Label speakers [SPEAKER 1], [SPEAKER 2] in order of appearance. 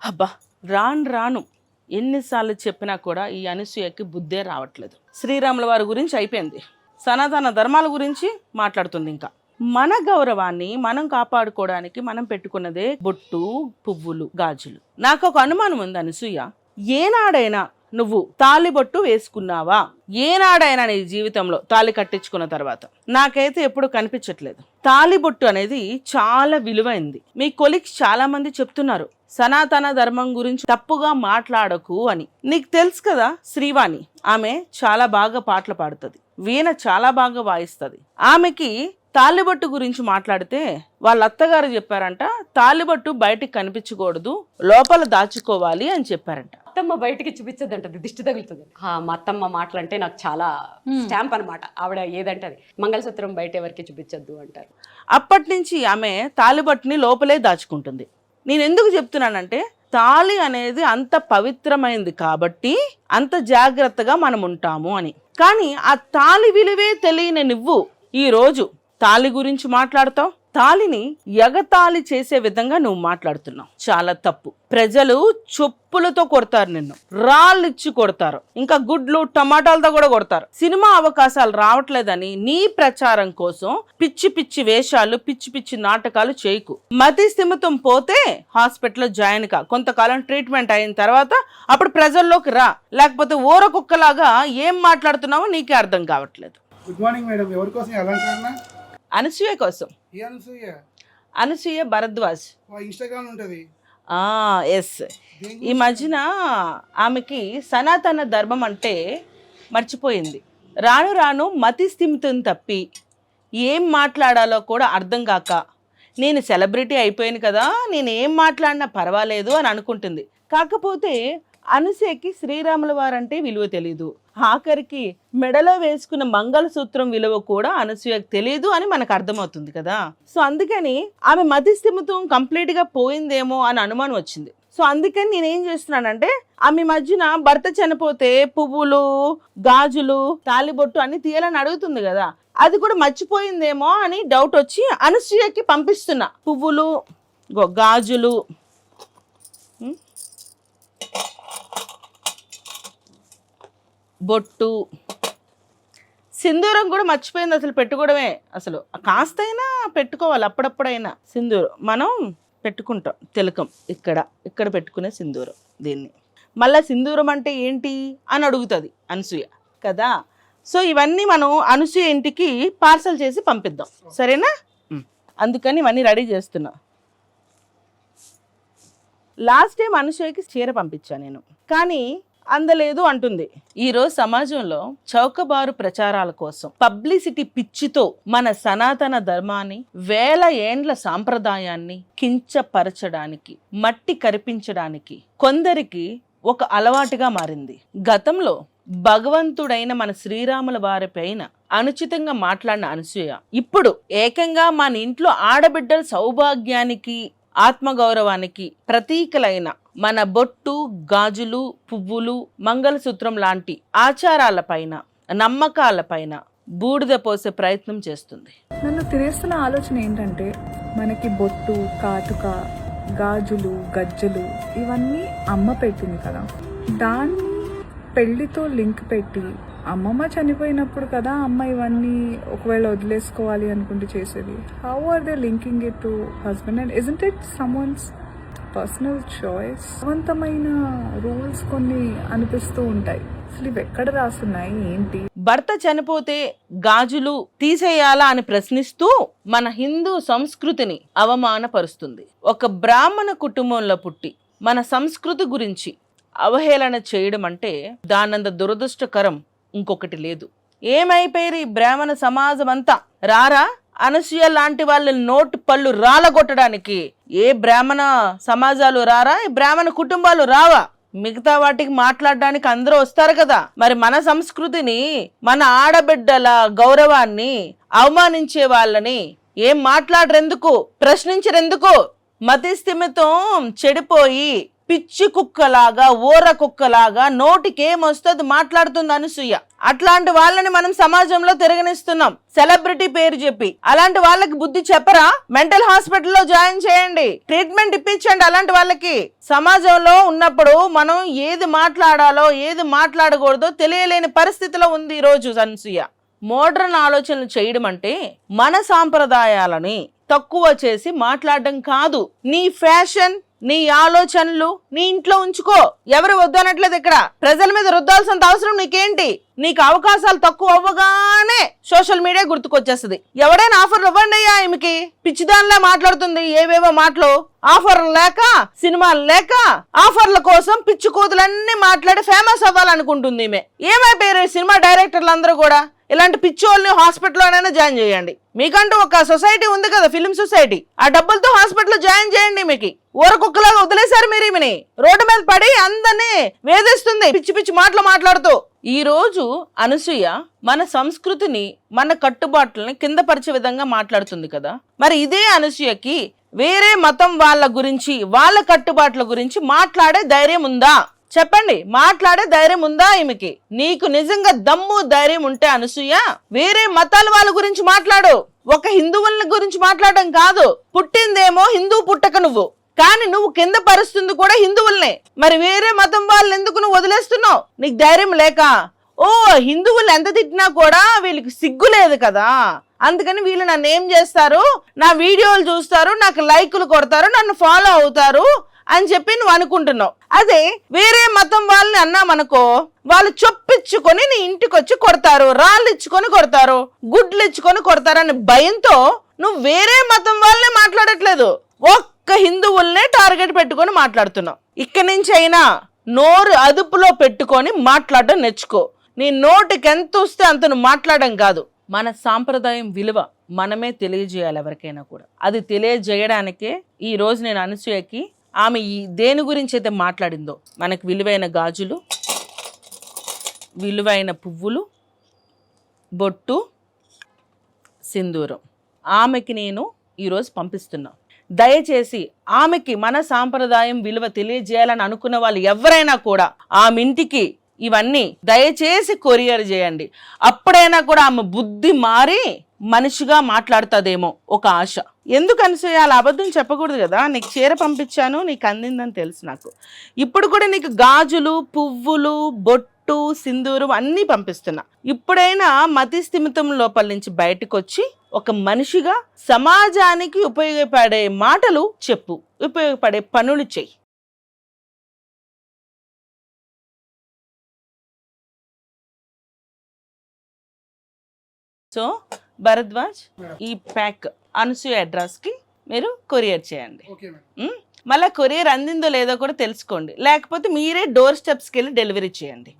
[SPEAKER 1] అబ్బా రాను రాను ఎన్నిసార్లు చెప్పినా కూడా ఈ అనసూయకి బుద్ధే రావట్లేదు. శ్రీరాముల వారి గురించి అయిపోయింది, సనాతన ధర్మాల గురించి మాట్లాడుతుంది. ఇంకా మన గౌరవాన్ని మనం కాపాడుకోవడానికి మనం పెట్టుకున్నదే బొట్టు, పువ్వులు, గాజులు. నాకు ఒక అనుమానం ఉంది అనసూయ, ఏనాడైనా నువ్వు తాళిబొట్టు వేసుకున్నావా? ఏనాడైనా నీ జీవితంలో తాళి కట్టించుకున్న తర్వాత? నాకైతే ఎప్పుడు కనిపించట్లేదు. తాళిబొట్టు అనేది చాలా విలువైంది. మీ కొలీగ్స్ చాలా మంది చెప్తున్నారు సనాతన ధర్మం గురించి తప్పుగా మాట్లాడకు అని. నీకు తెలుసు కదా శ్రీవాణి, ఆమె చాలా బాగా పాటలు పాడుతుంది, వీణ చాలా బాగా వాయిస్తుంది. ఆమెకి తాళిబొట్టు గురించి మాట్లాడితే వాళ్ళ అత్తగారు చెప్పారంట, తాళిబొట్టు బయటికి కనిపించకూడదు, లోపల దాచుకోవాలి అని చెప్పారంట.
[SPEAKER 2] అత్తమ్మ బయటికి చూపించద్దంట, దిష్టి తగులుతుంది. మా అత్తమ్మ మాటలు అంటే నాకు చాలా స్టాంప్ అనమాట. ఆవిడ ఏదంటే అది మంగళసూత్రం బయట ఎవరికి చూపించద్దు అంటారు.
[SPEAKER 1] అప్పటి నుంచి ఆమె తాళిబొట్టుని లోపలే దాచుకుంటుంది. నేను ఎందుకు చెప్తున్నానంటే, తాళి అనేది అంత పవిత్రమైంది కాబట్టి అంత జాగ్రత్తగా మనం ఉంటాము అని. కానీ ఆ తాళి విలువే తెలియని నువ్వు ఈరోజు తాళి గురించి మాట్లాడతావు. తాళిని ఎగతాళి చేసే విధంగా నువ్వు మాట్లాడుతున్నావు, చాలా తప్పు. ప్రజలు చెప్పులతో కొడతారు, నిన్ను రాళ్ళు ఇచ్చి కొడతారు, ఇంకా గుడ్లు టమాటాలతో కూడా కొడతారు. సినిమా అవకాశాలు రావట్లేదని నీ ప్రచారం కోసం పిచ్చి పిచ్చి వేషాలు, పిచ్చి పిచ్చి నాటకాలు చేయకు. మతి స్థిమితం పోతే హాస్పిటల్లో జాయిన్ కా, కొంతకాలం ట్రీట్మెంట్ అయిన తర్వాత అప్పుడు ప్రజల్లోకి రా, లేకపోతే ఊర కుక్కలాగా ఏం మాట్లాడుతున్నావో నీకే అర్థం కావట్లేదు.
[SPEAKER 3] Good morning madam. ఎవరి కోసం అలంకరణ?
[SPEAKER 1] అనసూయ కోసం.
[SPEAKER 3] ఏ అనసూయ?
[SPEAKER 1] అనసూయ భరద్వాజ్.
[SPEAKER 3] ఇన్స్టాగ్రామ్ ఉంటది.
[SPEAKER 1] ఎస్. ఈ మధ్యన ఆమెకి సనాతన ధర్మం అంటే మర్చిపోయింది. రాను రాను మతి స్థిమితం తప్పి ఏం మాట్లాడాలో కూడా అర్థం కాక, నేను సెలబ్రిటీ అయిపోయాను కదా, నేను ఏం మాట్లాడినా పర్వాలేదు అని అనుకుంటుంది. కాకపోతే అనసూయకి శ్రీరాముల వారంటే విలువ తెలీదు, ఆఖరికి మెడలో వేసుకున్న మంగళసూత్రం విలువ కూడా అనసూయకు తెలియదు అని మనకు అర్థమవుతుంది కదా. సో అందుకని ఆమె మతి స్థిమితం కంప్లీట్గా పోయిందేమో అని అనుమానం వచ్చింది. సో అందుకని నేనేం చేస్తున్నానంటే, ఆమె మధ్యన భర్త చనిపోతే పువ్వులు, గాజులు, తాళిబొట్టు అన్ని తీయాలని అడుగుతుంది కదా, అది కూడా మర్చిపోయిందేమో అని డౌట్ వచ్చి అనసూయకి పంపిస్తున్నా. పువ్వులు, గాజులు, బొట్టు, సింధూరం కూడా మర్చిపోయింది అసలు పెట్టుకోవడమే. అసలు కాస్తైనా పెట్టుకోవాలి, అప్పుడప్పుడైనా సింధూరం మనం పెట్టుకుంటాం, తిలకం ఇక్కడ పెట్టుకునే సింధూరం. దీన్ని మళ్ళీ సింధూరం అంటే ఏంటి అని అడుగుతుంది అనసూయ కదా. సో ఇవన్నీ మనం అనసూయ ఇంటికి పార్సల్ చేసి పంపిద్దాం, సరేనా? అందుకని ఇవన్నీ రెడీ చేస్తున్నా. లాస్ట్ టైం అనసూయకి చీర పంపించాను నేను, కానీ అందలేదు అంటుంది. ఈరోజు సమాజంలో చౌకబారు ప్రచారాల కోసం, పబ్లిసిటీ పిచ్చితో మన సనాతన ధర్మాన్ని, వేల ఏండ్ల సాంప్రదాయాన్ని కించపరచడానికి, మట్టి కరిపించడానికి కొందరికి ఒక అలవాటుగా మారింది. గతంలో భగవంతుడైన మన శ్రీరాముల వారి పైన అనుచితంగా మాట్లాడిన అనసూయ ఇప్పుడు ఏకంగా మన ఇంట్లో ఆడబిడ్డల సౌభాగ్యానికి, ఆత్మగౌరవానికి ప్రతీకలైన మన బొట్టు, గాజులు, పువ్వులు, మంగళసూత్రం లాంటి ఆచారాలపైన, నమ్మకాలపైన బూడిద పోసే ప్రయత్నం చేస్తుంది.
[SPEAKER 4] నన్ను తినేస్తున్న ఆలోచన ఏంటంటే, మనకి బొట్టు, కాటుక, గాజులు, గజ్జలు ఇవన్నీ అమ్మ పెట్టింది కదా, దాన్ని పెళ్లితో లింక్ పెట్టి అమ్మమ్మ చనిపోయినప్పుడు కదా అమ్మ ఇవన్నీ ఒకవేళ వదిలేసుకోవాలి అనుకుంటే చేసేది. How are they linking it to husband? And isn't it someone's personal choice? అవంతమైన రూల్స్ కొన్ని అనిపిస్తూ ఉంటాయి. అసలు ఇవి ఎక్కడ రాస్తున్నాయి ఏంటి?
[SPEAKER 1] భర్త చనిపోతే గాజులు తీసేయాలా అని ప్రశ్నిస్తూ మన హిందూ సంస్కృతిని అవమానపరుస్తుంది. ఒక బ్రాహ్మణ కుటుంబంలో పుట్టి మన సంస్కృతి గురించి అవహేళన చేయడం అంటే దానంత దురదృష్టకరం ఇంకొకటి లేదు. ఏమైపోయారు ఈ బ్రాహ్మణ సమాజం అంతా? రారా అనసూయ లాంటి వాళ్ళ నోటి పళ్ళు రాలగొట్టడానికి ఏ బ్రాహ్మణ సమాజాలు రారా? ఈ బ్రాహ్మణ కుటుంబాలు రావా? మిగతా వాటికి మాట్లాడడానికి అందరూ వస్తారు కదా. మరి మన సంస్కృతిని, మన ఆడబిడ్డల గౌరవాన్ని అవమానించే వాళ్ళని ఏం మాట్లాడరెందుకు? ప్రశ్నించరెందుకు? మతి స్థిమితం చెడిపోయి పిచ్చి కుక్కలాగా ఊర కుక్కలాగా నోటికేమొస్తుంది మాట్లాడుతుంది అనసూయ. అట్లాంటి వాళ్ళని మనం సమాజంలో తిరగనిస్తున్నాం సెలబ్రిటీ పేరు చెప్పి. అలాంటి వాళ్ళకి బుద్ధి చెప్పరా? మెంటల్ హాస్పిటల్లో జాయిన్ చేయండి, ట్రీట్మెంట్ ఇప్పించండి. అలాంటి వాళ్ళకి సమాజంలో ఉన్నప్పుడు మనం ఏది మాట్లాడాలో ఏది మాట్లాడకూడదో తెలియలేని పరిస్థితిలో ఉంది ఈ రోజు అనసూయ. మోడ్రన్ ఆలోచనలు చేయడం అంటే మన సాంప్రదాయాలని తక్కువ చేసి మాట్లాడడం కాదు. నీ ఫ్యాషన్ నీ ఆలోచనలు నీ ఇంట్లో ఉంచుకో, ఎవరు వద్దనట్లేదు. ఇక్కడ ప్రజల మీద రుద్దాల్సినంత అవసరం నీకేంటి? నీకు అవకాశాలు తక్కువ అవ్వగానే సోషల్ మీడియా గుర్తుకొచ్చేస్తుంది. ఎవడైనా ఆఫర్లు ఇవ్వండి అయ్యా, ఈమెకి పిచ్చిదానిలా మాట్లాడుతుంది ఏవేవో మాటలు. ఆఫర్లు లేక సినిమాలు లేక ఆఫర్ల కోసం పిచ్చి కూతులన్నీ మాట్లాడి ఫేమస్ అవ్వాలనుకుంటుంది ఈమె. ఏమైపోయారు సినిమా డైరెక్టర్లు అందరూ కూడా? ఇలాంటి పిచ్చోళ్ళని హాస్పిటల్లోనైనా జాయిన్ చేయండి. మీకంటూ ఒక సొసైటీ ఉంది కదా, ఫిలిం సొసైటీ. ఆ డబ్బులతో హాస్పిటల్లో జాయిన్ చేయండి. మీకు ఊరకుక్కలాగా వదిలేశారు మీరు ఈమెని. రోడ్డు మీద పడి అందరినీ వేధిస్తుంది పిచ్చి పిచ్చి మాటలు మాట్లాడుతూ. ఈ రోజు అనసూయ మన సంస్కృతిని మన కట్టుబాట్లని కింద పరిచే విధంగా మాట్లాడుతుంది కదా. మరి ఇదే అనసూయకి వేరే మతం వాళ్ళ గురించి వాళ్ళ కట్టుబాట్ల గురించి మాట్లాడే ధైర్యం ఉందా? చెప్పండి, మాట్లాడే ధైర్యం ఉందా ఈమెకి? నీకు నిజంగా దమ్ము ధైర్యం ఉంటే అనసూయ వేరే మతాల వాళ్ళ గురించి మాట్లాడు. ఒక హిందువుల గురించి మాట్లాడడం కాదు. పుట్టిందేమో హిందువు పుట్టక నువ్వు, కానీ నువ్వు కింద పరుస్తుంది కూడా హిందువుల్నే. మరి వేరే మతం వాళ్ళని ఎందుకు నువ్వు వదిలేస్తున్నావు? నీకు ధైర్యం లేక? ఓ, హిందువులు ఎంత తిట్టినా కూడా వీళ్ళకి సిగ్గు లేదు కదా, అందుకని వీళ్ళు నన్ను ఏం చేస్తారు, నా వీడియోలు చూస్తారు, నాకు లైకులు కొడతారు, నన్ను ఫాలో అవుతారు అని చెప్పి నువ్వు అనుకుంటున్నావు. అదే వేరే మతం వాళ్ళని అన్నామనుకో, వాళ్ళు చొప్పించుకొని నీ ఇంటికి వచ్చి కొడతారు, రాళ్ళు ఇచ్చుకొని కొడతారు, గుడ్లు ఇచ్చుకొని కొడతారు అనే భయంతో నువ్వు వేరే మతం వాళ్ళనే మాట్లాడట్లేదు, ఒక్క హిందువుల్నే టార్గెట్ పెట్టుకొని మాట్లాడుతున్నావు. ఇక్కడి నుంచి అయినా నోరు అదుపులో పెట్టుకొని మాట్లాడడం నేర్చుకో. నీ నోటికి ఎంత వస్తే అంత నువ్వు మాట్లాడడం కాదు. మన సాంప్రదాయం విలువ మనమే తెలియజేయాలి ఎవరికైనా కూడా. అది తెలియజేయడానికే ఈ రోజు నేను అనసూయకి ఆమె ఈ దేని గురించి అయితే మాట్లాడిందో, మనకు విలువైన గాజులు, విలువైన పువ్వులు, బొట్టు, సింధూరం ఆమెకి నేను ఈరోజు పంపిస్తున్నా. దయచేసి ఆమెకి మన సాంప్రదాయం విలువ తెలియజేయాలని అనుకున్న వాళ్ళు ఎవరైనా కూడా ఆమె ఇంటికి ఇవన్నీ దయచేసి కొరియర్ చేయండి. అప్పుడైనా కూడా ఆమె బుద్ధి మారి మనిషిగా మాట్లాడుతుందేమో ఒక ఆశ. ఎందుకు అనసూయ అలా అబద్ధం చెప్పకూడదు కదా? నీకు చీర పంపించాను, నీకు అందిందని తెలుసు నాకు. ఇప్పుడు కూడా నీకు గాజులు, పువ్వులు, బొట్టు, సింధూరం అన్నీ పంపిస్తున్నా. ఇప్పుడైనా మతి స్థిమితం లోపల నుంచి బయటకు వచ్చి ఒక మనిషిగా సమాజానికి ఉపయోగపడే మాటలు చెప్పు, ఉపయోగపడే పనులు చెయ్యి. సో భరద్వాజ్, ఈ ప్యాక్ అనసూయ అడ్రస్కి మీరు కొరియర్ చేయండి. మళ్ళీ కొరియర్ అందిందో లేదో కూడా తెలుసుకోండి, లేకపోతే మీరే డోర్ స్టెప్స్కి వెళ్ళి డెలివరీ చేయండి.